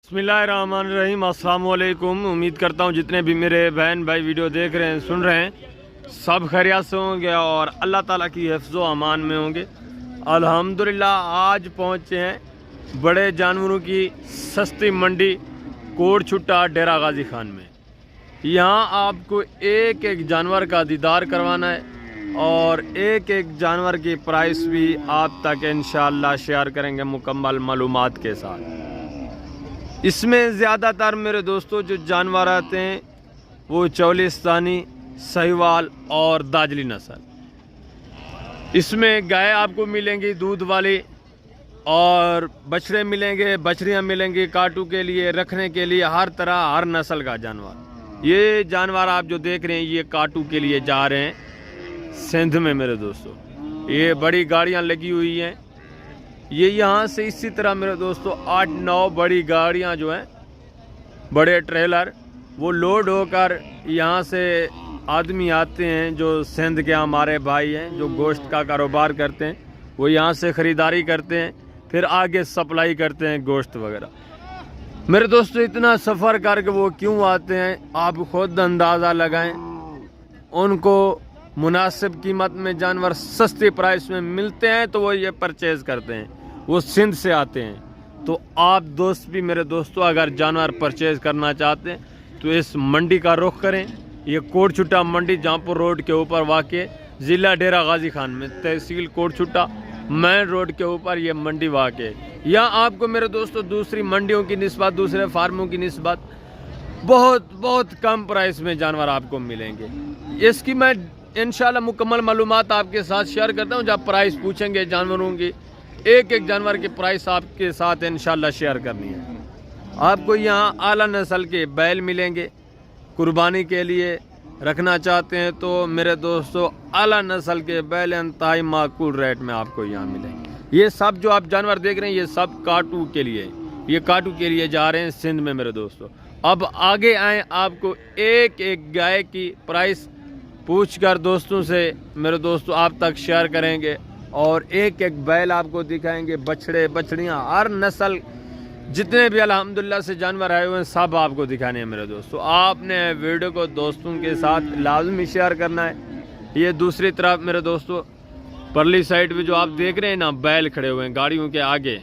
बिस्मिल्लाहिर्रहमानिर्रहीम। अस्सलाम वालेकुम। उम्मीद करता हूँ जितने भी मेरे बहन भाई वीडियो देख रहे हैं, सुन रहे हैं, सब खैरियत से होंगे और अल्लाह ताला की हिफ्ज़ो अमान में होंगे। अल्हम्दुलिल्लाह आज पहुँचे हैं बड़े जानवरों की सस्ती मंडी कोटछुट्टा डेरा गाजी खान में। यहाँ आपको एक एक जानवर का दीदार करवाना है और एक एक जानवर की प्राइस भी आप तक इंशाअल्लाह शेयर करेंगे मुकम्मल मालूमात के साथ। इसमें ज़्यादातर मेरे दोस्तों जो जानवर आते हैं वो चौलिस्तानी, सहीवाल और दाजली नस्ल। इसमें गाय आपको मिलेंगी दूध वाली और बछड़े मिलेंगे, बछड़ियाँ मिलेंगी काटू के लिए, रखने के लिए, हर तरह हर नस्ल का जानवर। ये जानवर आप जो देख रहे हैं ये काटू के लिए जा रहे हैं सिंध में मेरे दोस्तों। ये बड़ी गाड़ियाँ लगी हुई हैं। ये यहाँ से इसी तरह मेरे दोस्तों 8-9 बड़ी गाड़ियाँ जो हैं, बड़े ट्रेलर, वो लोड होकर यहाँ से आदमी आते हैं जो सिंध के हमारे भाई हैं जो गोश्त का कारोबार करते हैं। वो यहाँ से ख़रीदारी करते हैं, फिर आगे सप्लाई करते हैं गोश्त वगैरह। मेरे दोस्तों इतना सफ़र करके वो क्यों आते हैं आप खुद अंदाज़ा लगाएं। उनको मुनासिब कीमत में जानवर सस्ती प्राइस में मिलते हैं तो वो ये परचेज़ करते हैं। वो सिंध से आते हैं। तो आप दोस्त भी मेरे दोस्तों अगर जानवर परचेज़ करना चाहते हैं तो इस मंडी का रुख करें। ये कोटछुट्टा मंडी जहाँपुर रोड के ऊपर वाक़, ज़िला डेरा गाजी खान में, तहसील कोटछुट्टा, मेन रोड के ऊपर ये मंडी वाक़ है। यहाँ आपको मेरे दोस्तों दूसरी मंडियों की निस्बत, दूसरे फार्मों की निस्बत बहुत कम प्राइस में जानवर आपको मिलेंगे। इसकी मैं इंशाल्लाह मुकम्मल मालूमात आपके साथ शेयर करता हूँ। जब प्राइस पूछेंगे जानवरों की, एक एक जानवर की प्राइस आपके साथ इंशाल्लाह शेयर करनी है। आपको यहाँ आला नस्ल के बैल मिलेंगे, कुर्बानी के लिए रखना चाहते हैं तो मेरे दोस्तों आला नस्ल के बैल इंतहाई माकूल रेट में आपको यहाँ मिलेंगे। ये सब जो आप जानवर देख रहे हैं ये सब काटू के लिए, ये काटू के लिए जा रहे हैं सिंध में मेरे दोस्तों। अब आगे आए, आपको एक एक गाय की प्राइस पूछकर दोस्तों से मेरे दोस्तों आप तक शेयर करेंगे और एक एक बैल आपको दिखाएंगे, बछड़े बछड़ियाँ हर नस्ल जितने भी अल्हम्दुलिल्लाह से जानवर आए हुए हैं सब आपको दिखाने हैं मेरे दोस्तों। आपने वीडियो को दोस्तों के साथ लाजमी शेयर करना है। ये दूसरी तरफ मेरे दोस्तों परली साइड पे जो आप देख रहे हैं ना, बैल खड़े हुए हैं गाड़ियों के आगे,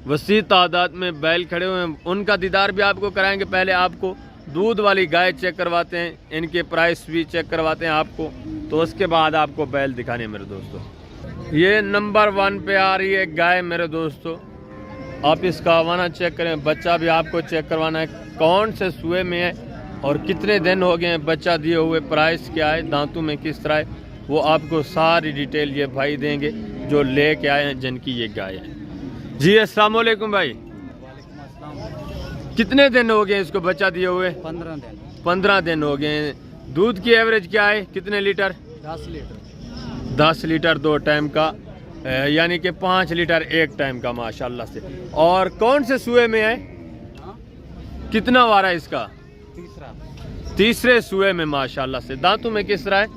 वसी तादाद में बैल खड़े हुए हैं, उनका दीदार भी आपको कराएंगे। पहले आपको दूध वाली गाय चेक करवाते हैं, इनके प्राइस भी चेक करवाते हैं आपको, तो उसके बाद आपको बैल दिखाने हैं मेरे दोस्तों। ये नंबर 1 पे आ रही है गाय मेरे दोस्तों। आप इसका हवाना चेक करें, बच्चा भी आपको चेक करवाना है, कौन से सूए में है और कितने दिन हो गए हैं बच्चा दिए हुए, प्राइस क्या है, दांतों में किस तरह है, वो आपको सारी डिटेल ये भाई देंगे जो लेके आए हैं जिनकी ये गाय है। जी अस्सलाम वालेकुम भाई। कितने दिन हो गए इसको बच्चा दिए हुए? 15 दिन। 15 दिन हो गए। दूध की एवरेज क्या है, कितने लीटर? 10 लीटर। 10 लीटर 2 टाइम का, यानी कि 5 लीटर 1 टाइम का माशाल्लाह से। और कौन से सूए में है? कितना वारा है इसका? तीसरे सूए में माशाल्लाह से। दांतों में किस तरह है?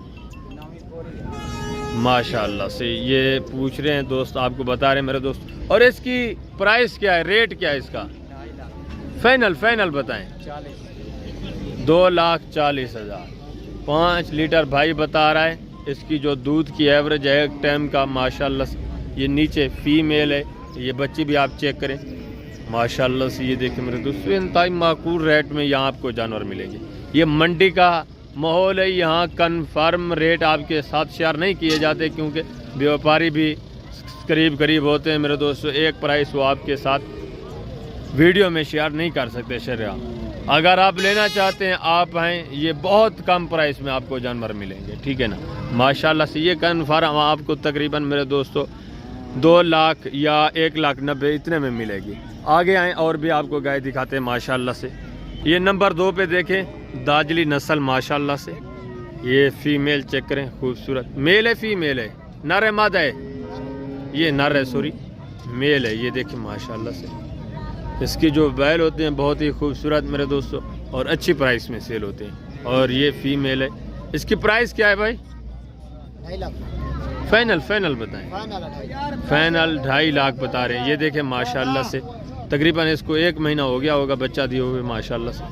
माशाल्लाह से। ये पूछ रहे हैं दोस्त, आपको बता रहे हैं मेरे दोस्त। और इसकी प्राइस क्या है, रेट क्या है इसका? फाइनल बताएं। 2,40,000। 5 लीटर भाई बता रहा है। इसकी जो दूध की एवरेज है 1 टाइम का माशाल्लाह से। ये नीचे फीमेल है, ये बच्ची भी आप चेक करें माशाल्लाह से। ये देखिए मेरे दोस्तों इंतहाई माकूल रेट में यहाँ आपको जानवर मिलेंगे। ये मंडी का माहौल है, यहाँ कन्फर्म रेट आपके साथ शेयर नहीं किए जाते क्योंकि व्यापारी भी करीब होते हैं मेरे दोस्तों। एक प्राइस वो आपके साथ वीडियो में शेयर नहीं कर सकते शरिया। अगर आप लेना चाहते हैं आप आएँ, ये बहुत कम प्राइस में आपको जानवर मिलेंगे, ठीक है ना माशाल्लाह से। ये कन्फर्म आपको तकरीबन मेरे दोस्तों 2 लाख या 1,90,000 इतने में मिलेगी। आगे आएँ और भी आपको गाय दिखाते हैं माशाल्लाह से। ये नंबर 2 पे देखें, दाजली नस्ल माशाल्लाह से। ये फीमेल चेक करें, खूबसूरत। मेल है फीमेल है, नर है मादा है? ये नर है, सॉरी मेल है। ये देखिए माशाल्लाह से। इसकी जो बैल होते हैं बहुत ही खूबसूरत मेरे दोस्तों और अच्छी प्राइस में सेल होते हैं। और ये फीमेल है। इसकी प्राइस क्या है भाई? 2.5 लाख। फाइनल बताएं। फाइनल 2.5 लाख बता रहे हैं। ये देखें माशाल्लाह से तकरीबन इसको 1 महीना हो गया होगा बच्चा दिए हुए माशाल्लाह से।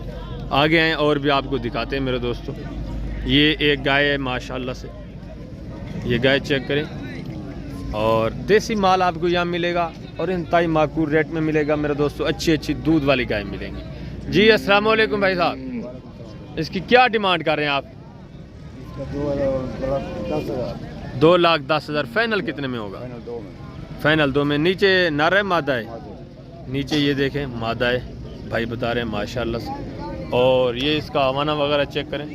आगे आए और भी आपको दिखाते हैं मेरे दोस्तों। ये एक गाय है माशाल्लाह से, ये गाय चेक करें। और देसी माल आपको यहाँ मिलेगा और इंतहाई माकूल रेट में मिलेगा मेरे दोस्तों। अच्छी दूध वाली गाय मिलेंगी। जी अस्सलाम वालेकुम भाई साहब, इसकी क्या डिमांड कर रहे हैं आप? 2,10,000। फाइनल कितने में होगा? फाइनल 2 में। नीचे नर है मादा है? नीचे ये देखें मादा है भाई बता रहे हैं माशाल्लाह से। और ये इसका हवाना वगैरह चेक करें,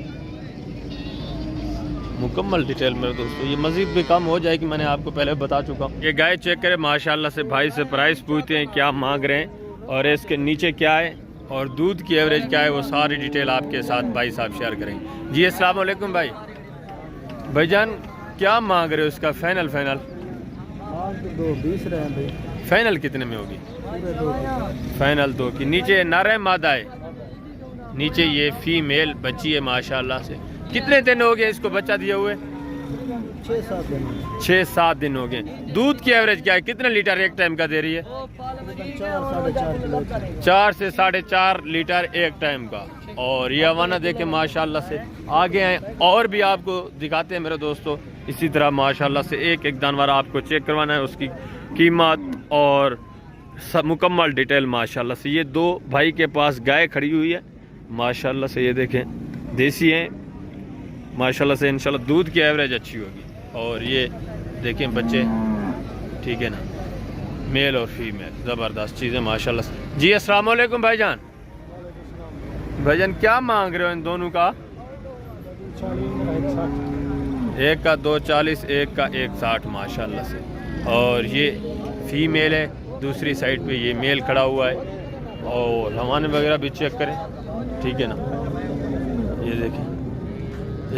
मुकम्मल डिटेल मेरे दोस्तों। ये मज़ीद भी कम हो जाएगी, मैंने आपको पहले बता चुका हूँ। ये गाय चेक करें माशाल्लाह से। भाई से प्राइस पूछते हैं क्या मांग रहे हैं और इसके नीचे क्या है और दूध की एवरेज क्या है, वो सारी डिटेल आपके साथ भाई साहब शेयर करेंगे। जी अस्सलाम वालेकुम भाई। भाईजान क्या मांग रहे हो इसका? फाइनल 2:20 रहे हैं भाई। फाइनल कितने में होगी? फाइनल 2 की। नीचे नर है मादा है? नीचे ये फीमेल बच्ची है माशाल्लाह से। कितने दिन हो गए इसको बच्चा दिए हुए? 6-7 दिन। 6-7 दिन हो गए। दूध की एवरेज क्या है? कितने लीटर एक टाइम का दे रही है? 4-4.5 किलो। 4 से 4.5 लीटर एक टाइम का। और ये हवाना देखें माशाल्लाह से। आगे आए और भी आपको दिखाते हैं मेरे दोस्तों। इसी तरह माशाल्लाह से एक जानवर आपको चेक करवाना है, उसकी कीमत और सब मुकम्मल डिटेल माशाल्लाह से। ये 2 भाई के पास गाय खड़ी हुई है माशाल्लाह से। ये देखें देसी हैं माशाल्लाह से। इंशाल्लाह दूध की एवरेज अच्छी होगी। और ये देखें बच्चे, ठीक है ना, मेल और फीमेल ज़बरदस्त चीज़ें माशाल्लाह से। जी अस्सलाम वालेकुम भाईजान। भाईजान क्या मांग रहे हो इन दोनों का? एक का 240, एक का 160 माशाल्लाह से। और ये फीमेल है, दूसरी साइड पे ये मेल खड़ा हुआ है। और हवाने वगैरह भी चेक करें, ठीक है ना। ये देखें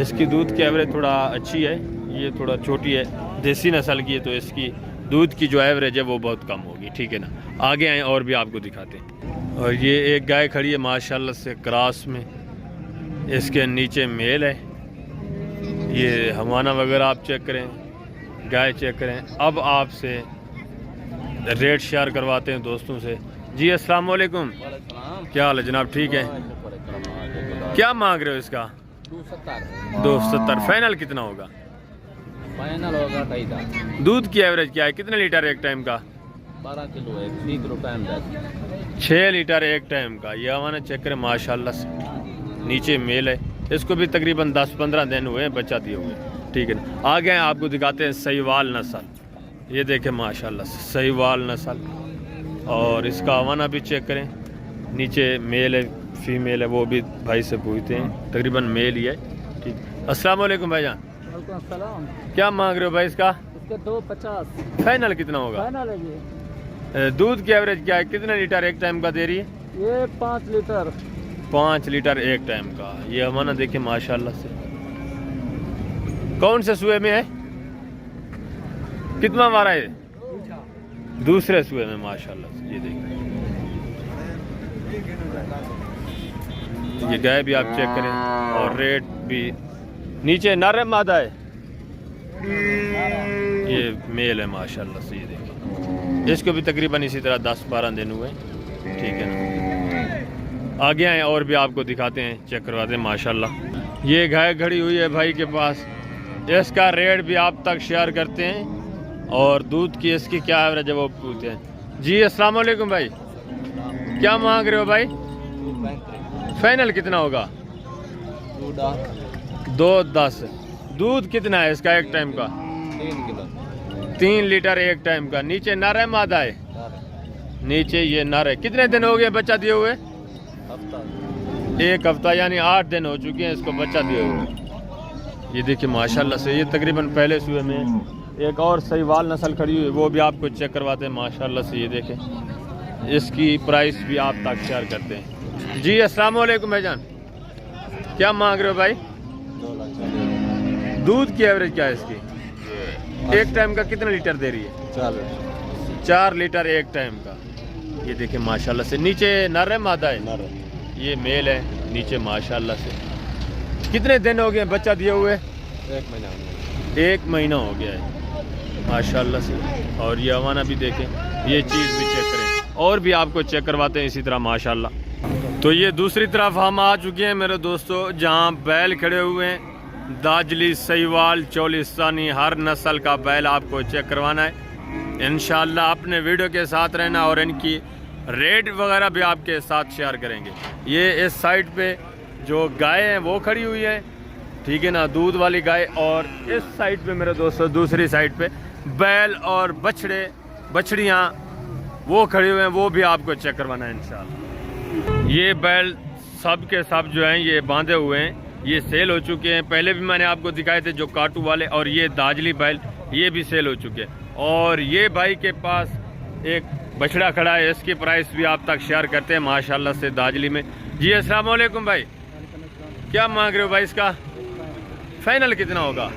इसकी दूध की एवरेज थोड़ा अच्छी है, ये थोड़ा छोटी है, देसी नस्ल की है, तो इसकी दूध की जो एवरेज है वो बहुत कम होगी, ठीक है ना। आगे आए और भी आपको दिखाते हैं। और ये एक गाय खड़ी है माशाल्लाह से क्रॉस में, इसके नीचे मेल है। ये हवाना वगैरह आप चेक करें, गाय चेक करें। अब आपसे रेट शेयर करवाते हैं दोस्तों से। जी अस्सलाम वालेकुम। क्या हाल है जनाब? ठीक है। क्या मांग रहे हो इसका? 270। फाइनल कितना होगा? फाइनल होगा 2.5। दूध की एवरेज क्या है? कितने लीटर एक टाइम का? 12 किलो है, 3 टाइम 6 लीटर एक टाइम का। ये हमारा चेक करें माशाल्लाह से। नीचे मेल है, इसको भी तकरीबन 10-15 दिन हुए हैं बच्चा दिए हुए, ठीक है ना। आगे आपको दिखाते हैं सहीवाल नस्ल। ये देखें माशाल्लाह से सहीवाल नस्ल। और इसका हवाना भी चेक करें, नीचे मेल है फीमेल है, वो भी भाई से पूछते हैं, तकरीबन मेल ही है, ठीक। अस्सलाम वालेकुम भाईजान। क्या मांग रहे हो भाई इसका? इसके 2.50। फाइनल कितना होगा? फाइनल है ये। दूध की एवरेज क्या है? कितने लीटर एक टाइम का दे रही है? ये 5 लीटर। 5 लीटर एक टाइम का। ये हमारा देखे माशाल्लाह से। कौन से सुए में है? कितना वारा है? दूसरे सुए में माशाल्लाह से। ये देखिए ये गाय भी आप चेक करें और रेट भी। नीचे नर है मादा है? ये मेल है माशाल्लाह से। ये देखिए इसको भी तकरीबन इसी तरह 10-12 दिन हुए, ठीक है ना। आगे आए और भी आपको दिखाते हैं, चेक करवाते हैं माशाल्लाह। ये गाय खड़ी हुई है भाई के पास, इसका रेट भी आप तक शेयर करते हैं और दूध की इसकी क्या एवरेज है वो पूछते हैं। जी अस्सलाम वालेकुम भाई। क्या मांग रहे हो भाई? फाइनल कितना होगा? 2.10। दूध कितना है इसका एक टाइम का? 3 किलो। 3 लीटर एक टाइम का। नीचे नर है मादा है? नीचे ये नर है। कितने दिन हो गए बच्चा दिए हुए? एक हफ्ता, यानी 8 दिन हो चुके हैं इसको बच्चा दिए हुए। ये देखिए माशाल्लाह से। ये तकरीबन पहले सुबह में एक और सहीवाल नस्ल खड़ी हुई है, वो भी आपको चेक करवाते हैं माशाल्लाह से। ये देखें इसकी प्राइस भी आप तक शेयर करते हैं। जी अस्सलाम वालेकुम भाईजान। क्या मांग रहे हो भाई? दूध की एवरेज क्या है इसकी? एक टाइम का कितना लीटर दे रही है? 4 लीटर एक टाइम का। ये देखें माशाल्लाह से। नीचे नर है मादा है? ये मेल है नीचे माशाल्लाह से। कितने दिन हो गए बच्चा दिए हुए? 1 महीना हो गया है माशाल्लाह से। और ये हवाना भी देखें, ये चीज़ भी चेक करें। और भी आपको चेक करवाते हैं इसी तरह माशाल्लाह। तो ये दूसरी तरफ हम आ चुके हैं मेरे दोस्तों, जहाँ बैल खड़े हुए हैं। दाजली, सहीवाल, चोलिस्तानी, हर नस्ल का बैल आपको चेक करवाना है। इंशाल्लाह अपने वीडियो के साथ रहना और इनकी रेट वगैरह भी आपके साथ शेयर करेंगे। ये इस साइड पे जो गाय हैं वो खड़ी हुई है, ठीक है ना, दूध वाली गाय। और इस साइड पे मेरे दोस्तों दूसरी साइड पे बैल और बछड़ियाँ वो खड़े हुए हैं, वो भी आपको चेक करवाना है इंशाल्लाह। ये बैल सब के सब जो हैं ये बांधे हुए हैं, ये सेल हो चुके हैं। पहले भी मैंने आपको दिखाए थे जो काटू वाले, और ये दाजली बैल ये भी सेल हो चुके हैं। और ये भाई के पास एक बछड़ा खड़ा है, इसकी प्राइस भी आप तक शेयर करते हैं माशाल्लाह से दाजली में। जी अस्सलाम वालेकुम भाई, क्या मांग रहे हो भाई इसका? फाइनल कितना होगा?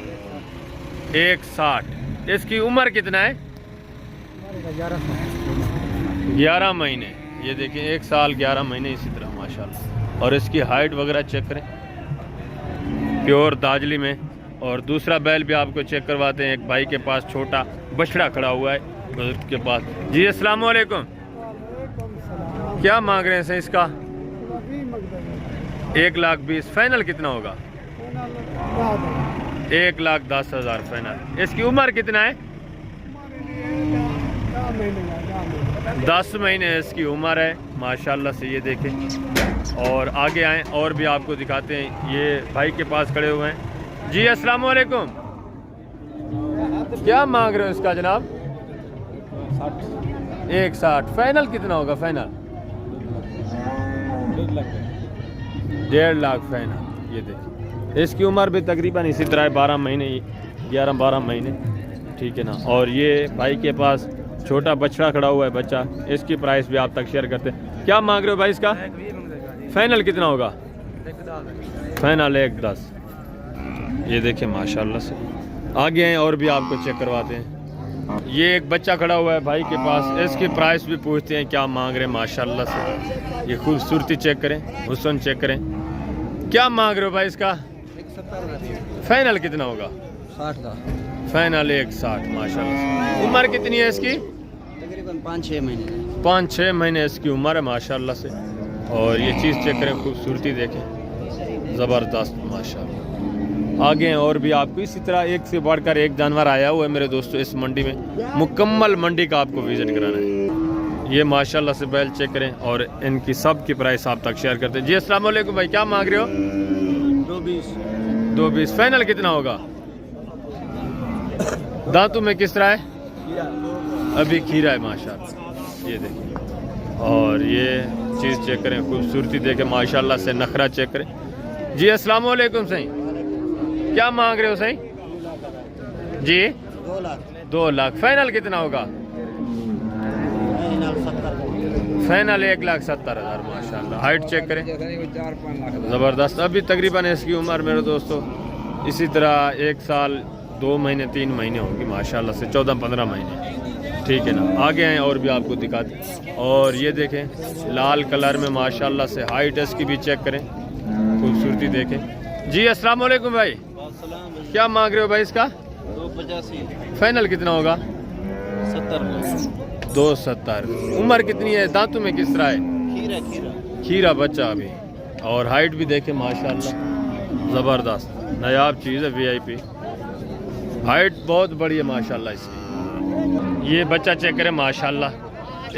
160। इसकी उम्र कितना है? 11 महीने। ये देखिए 1 साल 11 महीने इसी तरह माशाल्लाह। और इसकी हाइट वगैरह चेक करें, प्योर दाजली में। और दूसरा बैल भी आपको चेक करवाते हैं। एक भाई के पास छोटा बछड़ा खड़ा हुआ है बुजुर्ग के पास। जी अस्सलाम वालेकुम, क्या मांग रहे हैं इसका? 1,20,000। फाइनल कितना होगा? 1,10,000 फाइनल। इसकी उम्र कितना है? 10 महीने इसकी उम्र है माशाल्लाह से। ये देखें और आगे आएँ और भी आपको दिखाते हैं। ये भाई के पास खड़े हुए हैं। जी अस्सलाम वालेकुम, क्या मांग रहे हो इसका जनाब? 160। फाइनल कितना होगा? Final 1.5 lakh final. ये देखिए इसकी उम्र भी तकरीबन इसी तरह है, 12 महीने, 11-12 महीने, ठीक है ना। और ये भाई के पास छोटा बछड़ा खड़ा हुआ है, बच्चा। इसकी प्राइस भी आप तक शेयर करते हैं। क्या मांग रहे हो भाई इसका? फाइनल कितना होगा? फाइनल 1,10। ये देखिए माशाल्लाह से। आगे हैं और भी आपको चेक करवाते हैं। ये एक बच्चा खड़ा हुआ है भाई के पास, इसकी प्राइस भी पूछते हैं क्या मांग रहे हैं माशाल्लाह से। ये खूबसूरती चेक करें, हुस्न चेक करें। क्या मांग रहे हो भाई इसका? 170। फाइनल कितना होगा? 60 का फाइनल 160 माशाल्लाह से। उम्र कितनी है इसकी? तकरीबन 5-6 महीने। 5-6 महीने इसकी उम्र है माशाल्लाह से। और ये चीज़ चेक करें, खूबसूरती देखें, ज़बरदस्त माशाल्लाह। आगे हैं और भी आपको इसी तरह एक से बढ़कर एक जानवर आया हुआ है मेरे दोस्तों इस मंडी में। मुकम्मल मंडी का आपको विजिट कराना है। ये माशाल्लाह से बैल चेक करें और इनकी सब की प्राइस आप तक शेयर करते हैं। जी अस्सलाम वालेकुम भाई, क्या मांग रहे हो? 220। फाइनल कितना होगा? दांतों में किस तरह है? अभी खीरा है माशाल्लाह। ये देखिए और ये चीज़ चेक करें, खूबसूरती देखें माशाल्लाह से, नखरा चेक करें। जी अस्सलाम वालेकुम सही, क्या मांग रहे हो सही? जी 2 लाख। फाइनल कितना होगा? फाइनल 1,70,000 माशाल्लाह। हाइट चेक करें, ज़बरदस्त। अभी तकरीबन इसकी उम्र मेरे दोस्तों इसी तरह 1 साल 2 महीने 3 महीने होंगी माशाल्लाह से, 14-15 महीने, ठीक है ना। आगे हैं और भी आपको दिखाते। और ये देखें लाल कलर में माशाल्लाह से, हाइट इसकी भी चेक करें, खूबसूरती देखें। जी अस्सलाम वालेकुम भाई, क्या मांग रहे हो भाई इसका? 285। फाइनल कितना होगा? 70। 270। उम्र कितनी है? दांतों में किस तरह है? खीरा बच्चा अभी। और हाइट भी देखें माशाल्लाह, ज़बरदस्त नायाब चीज़ है, VIP। हाइट बहुत बड़ी है माशाल्लाह इसकी। ये बच्चा चेक करें माशाल्लाह।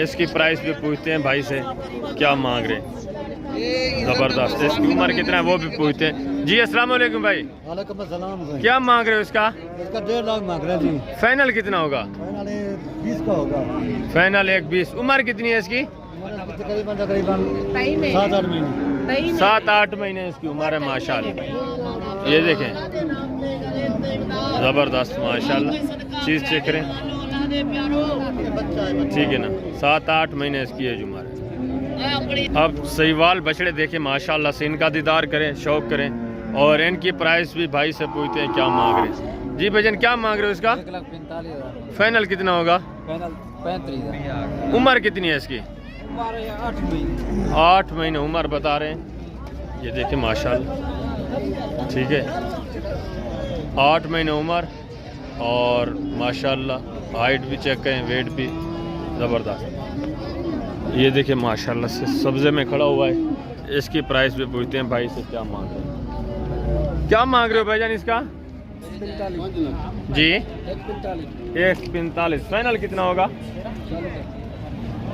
इसकी प्राइस भी पूछते हैं भाई से क्या मांग रहे हैं, ज़बरदस्त। इसकी उम्र कितना है वो भी पूछते हैं। जी अस्सलाम वालेकुम भाई, वालेकुम अस्सलाम भाई। क्या मांग रहे हो इसका? इसका 1.5 लाख मांग रहे हैं जी। फाइनल कितना होगा? फाइनल 20 का होगा। फाइनल 1,20। उम्र कितनी है इसकी? तकरीबन 7-8 महीने। 7-8 महीने इसकी उम्र है माशाल्लाह। ये देखें ज़बरदस्त माशाल्लाह, चीज़ चेक करें, ठीक है ना। 7-8 महीने इसकी एज उम्र है। अब सहीवाल बछड़े देखें माशाल्लाह से, इनका दीदार करें, शौक करें। और इनकी प्राइस भी भाई से पूछते हैं क्या मांग रहे हैं। जी भजन, क्या मांग रहे हो इसका? 1,45,000। फाइनल कितना होगा? फाइनल 35,000। उम्र कितनी है इसकी? 8 महीने। 8 महीने उम्र बता रहे हैं। ये देखें माशाल्लाह, ठीक है, 8 महीने उम्र। और माशाल्लाह हाइट भी चेक करें, वेट भी ज़बरदस्त। ये देखिए माशाल्लाह से सब्जे में खड़ा हुआ है। इसकी प्राइस भी पूछते हैं भाई से क्या मांग रहे हैं। क्या मांग रहे हो भाईजान इसका? 45 जी 145 145। फाइनल कितना होगा?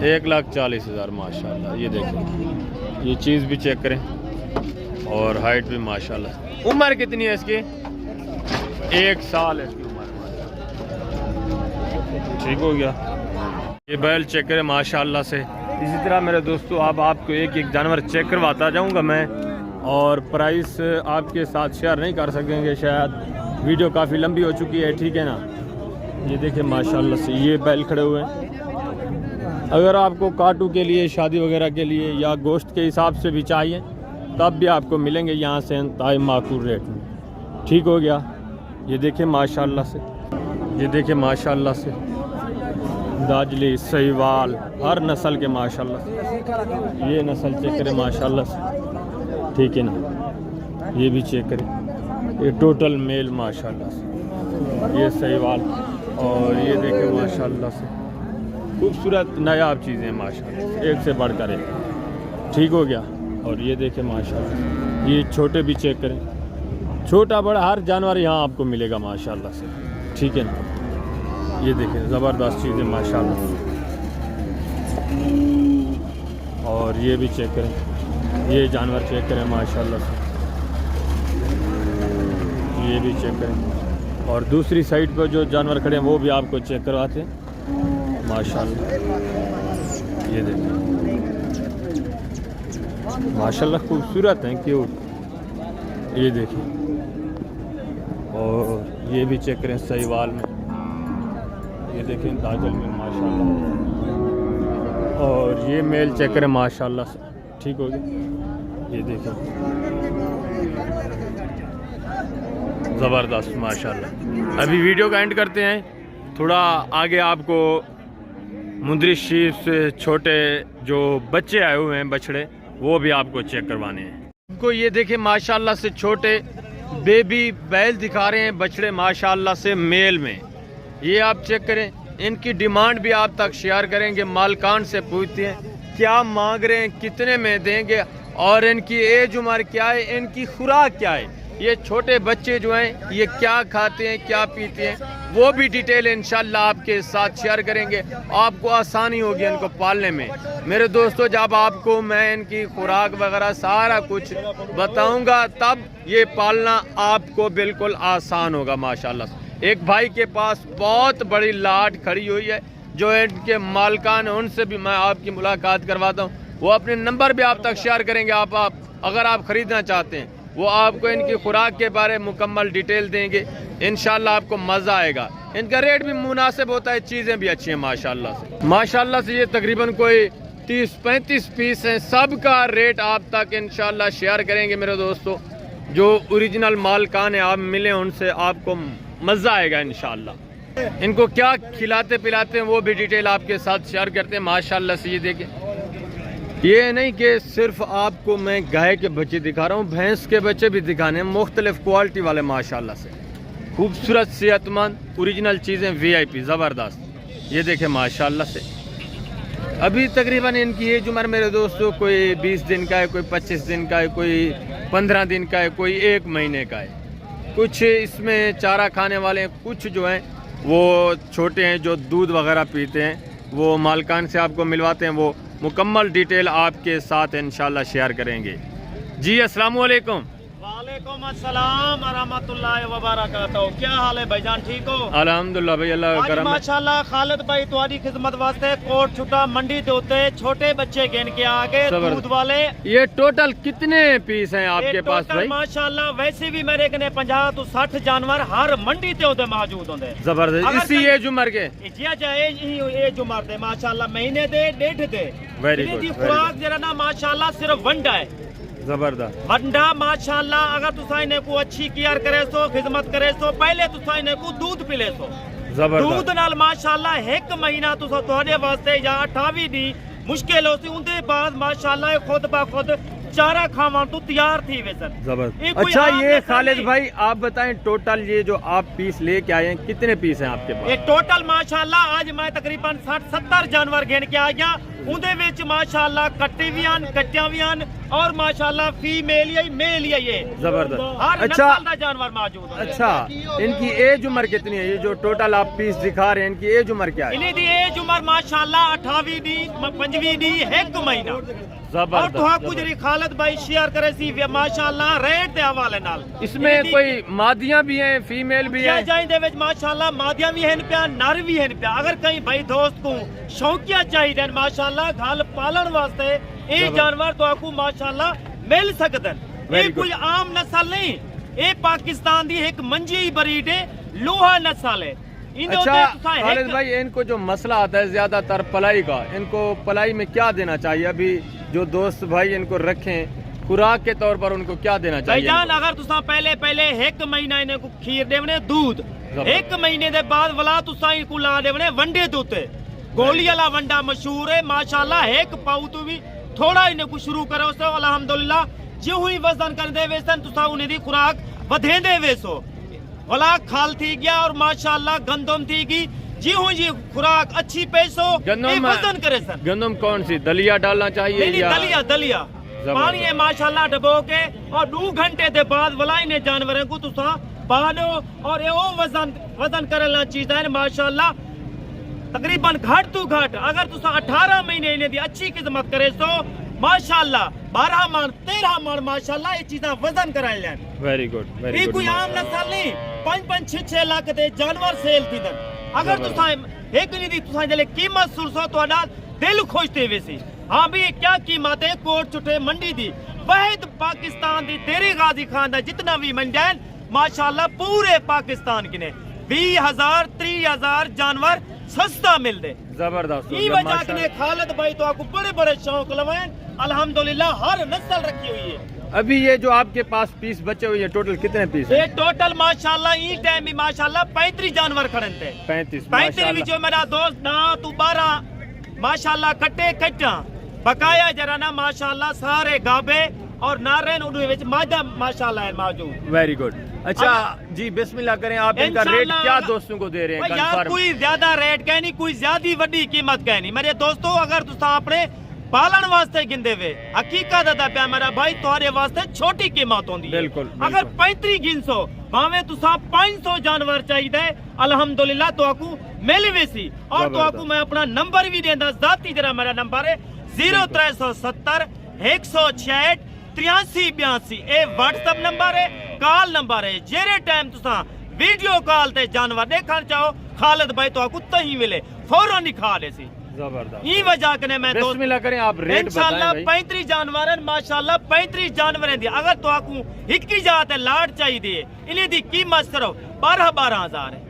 1,40,000 माशाल्लाह। ये देखिए ये चीज़ भी चेक करें और हाइट भी माशाल्लाह। उम्र कितनी है इसकी? 1 साल है इसकी उम्र। ठीक हो गया। ये बैल चेक करें माशाल्लाह से। इसी तरह मेरे दोस्तों अब आपको एक एक जानवर चेक करवाता जाऊंगा मैं, और प्राइस आपके साथ शेयर नहीं कर सकेंगे शायद, वीडियो काफ़ी लंबी हो चुकी है, ठीक है ना। ये देखिए माशाल्लाह से ये बैल खड़े हुए हैं। अगर आपको काटू के लिए, शादी वगैरह के लिए या गोश्त के हिसाब से भी चाहिए तब भी आपको मिलेंगे यहाँ से इंतहाई माकूल रेट में। ठीक हो गया। ये देखिए माशाल्लाह से, ये देखिए माशाल्लाह से दाजली, सहीवाल, हर नस्ल के माशाल्लाह से। ये नस्ल चेक करें माशाल्लाह से, ठीक है ना। ये भी चेक करें, ये टोटल मेल माशाल्लाह से। ये सहीवाल और ये देखें माशाल्लाह से खूबसूरत नायाब चीज़ें माशाल्लाह से, एक से बढ़कर एक। ठीक हो गया। और ये देखें माशाल्लाह ये छोटे भी चेक करें, छोटा बड़ा हर जानवर यहाँ आपको मिलेगा माशाल्लाह से, ठीक है ना। ये देखें ज़बरदस्त चीज़ें माशाल्लाह। और ये भी चेक करें, ये जानवर चेक करें माशाल्लाह से। ये भी चेक करें और दूसरी साइड पर जो जानवर खड़े हैं वो भी आपको चेक करवाते हैं माशाल्लाह। ये देखें माशाल्लाह खूबसूरत हैं, क्यूट। ये देखिए और ये भी चेक करें सहीवाल में। ये देखें दाजल में माशाल्लाह। और ये मेल चेक करें माशाल्लाह से, ठीक हो गया। ये देखें ज़बरदस्त माशाल्लाह। अभी वीडियो का एंड करते हैं, थोड़ा आगे आपको मुंदरी शरीफ से छोटे जो बच्चे आए हुए हैं बछड़े, वो भी आपको चेक करवाने हैं। आपको ये देखें माशाल्लाह से छोटे बेबी बैल दिखा रहे हैं बछड़े माशाल्लाह से मेल में। ये आप चेक करें, इनकी डिमांड भी आप तक शेयर करेंगे। मालकान से पूछते हैं क्या मांग रहे हैं, कितने में देंगे और इनकी एज उम्र क्या है, इनकी खुराक क्या है, ये छोटे बच्चे जो हैं ये क्या खाते हैं, क्या पीते हैं, वो भी डिटेल इंशाल्लाह आपके साथ शेयर करेंगे। आपको आसानी होगी इनको पालने में। मेरे दोस्तों जब आपको मैं इनकी खुराक वगैरह सारा कुछ बताऊंगा तब ये पालना आपको बिल्कुल आसान होगा माशाल्लाह। एक भाई के पास बहुत बड़ी लाट खड़ी हुई है जो इनके मालकान है, उनसे भी मैं आपकी मुलाकात करवाता हूँ। वो अपने नंबर भी आप तक शेयर करेंगे। आप अगर आप ख़रीदना चाहते हैं वो आपको इनकी खुराक के बारे में मुकम्मल डिटेल देंगे। इंशाल्लाह आपको मज़ा आएगा। इनका रेट भी मुनासिब होता है, चीज़ें भी अच्छी हैं माशाल्लाह से। माशाल्लाह से ये तकरीबन कोई 30-35 पीस हैं, सब का रेट आप तक इंशाल्लाह शेयर करेंगे मेरे दोस्तों। जो ओरिजिनल मालकान है आप मिले उनसे, आपको मज़ा आएगा इंशाल्लाह। इनको क्या खिलाते पिलाते हैं वो भी डिटेल आपके साथ शेयर करते हैं माशाल्लाह से। ये देखें, ये नहीं कि सिर्फ आपको मैं गाय के बच्चे दिखा रहा हूँ, भैंस के बच्चे भी दिखाने हैं, मुख्तलिफ क्वालिटी वाले माशाल्लाह से। खूबसूरत सेहतमंद ओरिजिनल चीज़ें VIP ज़बरदस्त। ये देखें माशाल्लाह से। अभी तकरीबन इनकी एज उम्र मेरे दोस्तों कोई 20 दिन का है, कोई 25 दिन का है, कोई 15 दिन का है, कोई 1 महीने का है। कुछ इसमें चारा खाने वाले हैं, कुछ जो हैं वो छोटे हैं जो दूध वगैरह पीते हैं, वो मालकान से आपको मिलवाते हैं। वो मुकम्मल डिटेल आपके साथ इंशाल्लाह शेयर करेंगे। जी अस्सलाम वालेकुम। वालेकुम अस्सलाम रहमतुल्लाहि व बरकातहू। क्या हाल है भाईजान, ठीक हो? अल्हम्दुलिल्लाह भाई, अल्लाह का करम है। माशाल्लाह खालिद भाई तुम्हारी खिदमत वास्ते कोट छुटा मंडी दे उत्ते छोटे बच्चे गिन के आगे दूध वाले। ये टोटल कितने पीस हैं आपके पास भाई? माशाल्लाह वैसे भी मेरे कने 50 तो 60 जानवर हर मंडी ते उदे मौजूद होंदे। जबरदस्त। इसी एज उम्र के जी जाए एज उम्र दे माशाल्लाह महीने दे डेढ़ दे। Very good. खुराक जरा ना माशाल्लाह सिर्फ वंडा है, जबरदस्त वंडा माशाल्लाह। अगर तुसा इन्हें को अच्छी केयर करे सो, खिदमत करे सो, पहले तुसा इन्हें को दूध पिले सो। दूध नाल माशाल्लाह 1 महीना तुसा तोड़े वास्ते या 28 दी मुश्किल होती, उनके बाद माशाल्लाह खुद ब खुद चारा खावा तो तैयार थी वैसन। जबरदस्त। अच्छा ये खालिद भाई आप बताएं, टोटल ये जो आप पीस लेके आए हैं कितने पीस हैं आपके पास? ये टोटल माशाल्लाह आज मैं तकरीबन 60-70 जानवर गिन के आ गया। उनदे विच माशाल्लाह कट्टे भी हैं, कट्टियां भी हैं और माशाल्लाह फीमेल या मेल या ये जबरदस्त। हर अच्छा नस्ल का जानवर मौजूद है। अच्छा, इनकी एज उम्र कितनी है? ये जो टोटल आप पीस दिखा रहे हैं, इनकी एज उम्र क्या है? इन्हीं दी एज उम्र माशाल्लाह 28 दी 25 दी 1 महीना। और जबरदस्त, तो कुछ जबरदस्त। खालिद भाई शेयर करे सी माशाल्लाह रेट दे हवाले नाल। इसमें कोई मादियां भी हैं, फीमेल भी हैं? जाई दे विच माशाल्लाह मादियां भी हैं पिया, नर भी हैं पिया। अगर कहीं भाई दोस्त को शौकिया चाहिए माशाल्लाह घाल पालन वास्ते ये जानवर तो आपको माशाल्लाह मिल सकते हैं। ये कोई आम नस्ल नहीं, ये पाकिस्तान दी एक मंजी ब्रीड है, लोहा नस्ल है। अच्छा खालिद भाई, इनको जो मसला आता है ज्यादातर पलाई का, इनको पलाई में क्या देना चाहिए? अभी जो दोस्त भाई इनको रखें, खुराक के तौर पर उनको क्या देना चाहिए? भाईजान अगर तुसा पहले 1 महीना इन्हें को खीर देवने दूध, 1 महीने दे बाद वला तुसा इनको ला देवने वंडे दूते। गोली वाला वंडा मशहूर है माशाल्लाह। 1 पाऊ तो भी थोड़ा इन्हें को शुरू करो सो अल्हम्दुलिल्लाह जो हुई वजन कर दे वेसन तुसा उन्हें दी खुराक वधेंदे वेसो वला खाल थी गया और माशाल्लाह गंदम थी गई जी खुराक अच्छी पैसो वजन करे सन। गंदम कौन सी दलिया डालना चाहिए या दलिया पानी है माशाल्लाह डबो के और 2 घंटे के बाद वला इन्हें जानवरों को तुसा पालो और ये वो वजन करना चीज है माशाल्लाह तकरीबन घट तो घट। अगर तुसा 18 महीने इन्हें दी अच्छी खिदमत करे तो माशाल्लाह 12 मन 13 मन माशाल्लाह ये चीजा वजन कराए लेन। वेरी गुड, वेरी ये गुड। कोई आम नस्ल नहीं, 5-5 6 लाख दे जानवर सेल थी दन। अगर तुसा एक नहीं दी तुसा जले कीमत सुरसो तो दिल खुश थे वैसी। हाँ भी क्या कीमत है कोट चुटे मंडी दी वहीद पाकिस्तान दी तेरे गाजी खान दा जितना भी मंडैन माशाल्लाह पूरे पाकिस्तान की ने 20,000 30,000 जानवर सस्ता मिल दे। जबरदस्त। ई वजह ने खालिद भाई तो आपको बड़े बड़े शौक लवाएं अल्हम्दुलिल्लाह हर नस्ल रखी हुई है। अभी ये जो आपके पास पीस बचे हुए हैं टोटल कितने पीस ये टोटल माशाल्लाह ई टाइम भी माशाल्लाह 35 जानवर खड़े थे। 35 भी जो मेरा दोस्त ना तू 12 माशाल्लाह कट्टे कट्टा बकाया जरा ना माशाल्लाह सारे गाबे और नारेन उनके विच मादा माशाल्लाह है मौजूद। Very good. अच्छा जी बिस्मिल्लाह करें, आप इनका रेट क्या दोस्तों को दे रहे हैं? यार कोई ज्यादा रेट कहनी कोई ज्यादा वड्डी कीमत कहनी मेरे दोस्तों। अगर तुसा अपने पालन वास्ते गिंदे वे हकीकत दा प्या मेरा भाई तुम्हारे वास्ते छोटी कीमत होंदी है। बिल्कुल, अगर 35 गिनसो भावे तुसा 500 जानवर चाहिए अल्हम्दुलिल्लाह तो आपको मिल वेसी। और तो आपको मैं अपना नंबर भी देंदा जाती जरा मेरा नंबर है 0370 166 8382 ये व्हाट्सएप नंबर है, कॉल नंबर है। जेरे टाइम तुसा वीडियो कॉल ते जानवर देखना चाहो खालिद भाई तो आपको तही मिले फौरन दिखा देसी। जबरदस्त। ई वजह के मैं दोस्त बिस्मिल्लाह करें, आप रेट इंशाल्लाह बताएं भाई। 35 जानवर माशाल्लाह 35 जानवर दी। अगर तो आपको हिकी जात है लाड चाहिए इन्हें दी कीमत करो 12,000 है।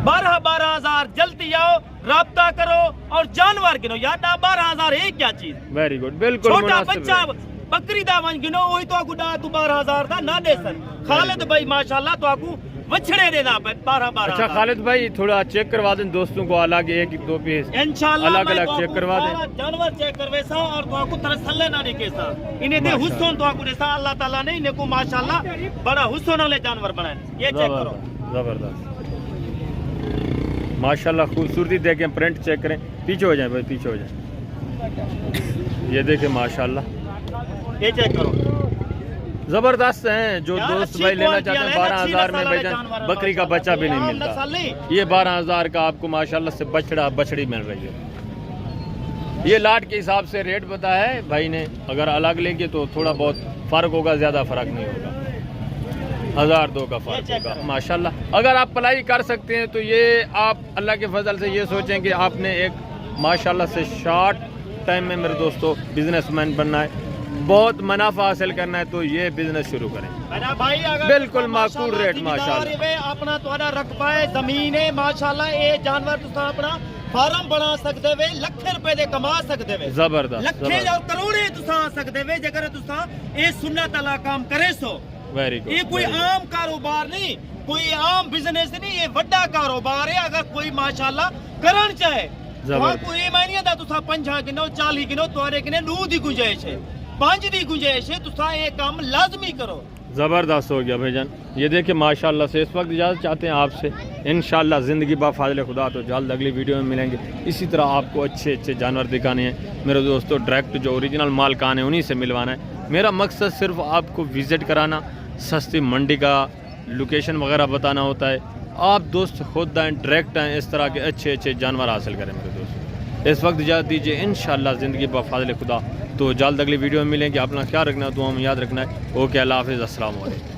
12,000 जल्दी आओ राब्ता करो और जानवर गिनो यार 12,000 है क्या चीज। वेरी गुड, बिल्कुल छोटा मुनासिब बच्चा रेट। बकरी दा वन गिनो वही तो आपको 12,000 दा ना दे सर। खालिद भाई माशाल्लाह तो आपको वछड़े देना 12,000। अच्छा खालिद भाई थोड़ा चेक करवा दें दोस्तों को, अलग 1-2 पीस इंशाल्लाह अलग अलग चेक करवा दें। जानवर चेक करवे सा और तो आपको तरसले ना निके सा इन्हें दे हुस्न तो आपको देसा अल्लाह ताला ने इन्हें को माशाल्लाह बड़ा हुस्न वाले जानवर बनाए। ये चेक करो जबरदस्त माशाल्लाह खूबसूरती देखें, प्रिंट चेक करें। पीछे हो जाए भाई, पीछे हो जाए। ये देखें माशाल्लाह, ये चेक करो जबरदस्त हैं। जो दोस्त भाई लेना चाहते हैं 12,000 में भाईजान बकरी का बच्चा भी नहीं मिलता। ये 12,000 का आपको माशाल्लाह से बछड़ी मिल रही है। ये लाट के हिसाब से रेट बताया है भाई ने, अगर अलग लेंगे तो थोड़ा बहुत फर्क होगा, ज्यादा फर्क नहीं होगा, 1,000-2 का फर्क होगा माशाल्लाह। अगर आप पलाई कर सकते हैं तो ये आप अल्लाह के फजल से ये सोचें कि आपने एक माशाल्लाह से शॉर्ट टाइम में मेरे दोस्तों बिजनेसमैन बनना है, बहुत मुनाफा हासिल करना है तो ये बिजनेस शुरू करें। भाई अगर बिल्कुल माकूल रेट माशाल्लाह। अपना तुम्हारा रकबा है जमीन है माशाल्लाह ये जानवर तुसा अपना फार्म बना सकते वे, लाख रुपए दे कमा सकते वे, जबरदस्त लखे और करोड़े तुसा आ सकते वे जेकर तुसा ये सुन्नत वाला काम करे सो। Very good. ये कोई आम कारोबार नहीं, कोई आम बिजनेस नहीं, ये बड़ा कारोबार है। अगर कोई माशाल्लाह करना चाहे तो ये मानिए दा तुसा 50 गिनो 40 गिनो तुम्हारे किने 9 दी गुंजाइश है, 5 दी गुंजाइश है, तुसा ये काम लाजमी करो। ज़बरदस्त हो गया भाईजान। ये देखिए माशाल्लाह से। इस वक्त इजाज़त चाहते हैं आपसे, इंशाल्लाह ज़िंदगी बाफ़ाज़िल खुदा तो जल्द अगली वीडियो में मिलेंगे। इसी तरह आपको अच्छे अच्छे जानवर दिखाने हैं मेरे दोस्तों। डायरेक्ट जो ओरिजिनल मालकान है उन्हीं से मिलवाना है। मेरा मकसद सिर्फ आपको विज़िट कराना, सस्ती मंडी का लोकेशन वगैरह बताना होता है। आप दोस्त खुद आएँ, डायरेक्ट आएँ, इस तरह के अच्छे अच्छे जानवर हासिल करें मेरे दोस्त। इस वक्त इजाज़त दीजिए, इंशाल्लाह ज़िंदगी बाफ़ाज़िल खुदा तो जल्द अगली वीडियो में मिलेंगे। अपना ख्याल रखना, दुआ में याद रखना है। ओके, अल्लाह हाफ़िज़, अस्सलाम वालेकुम।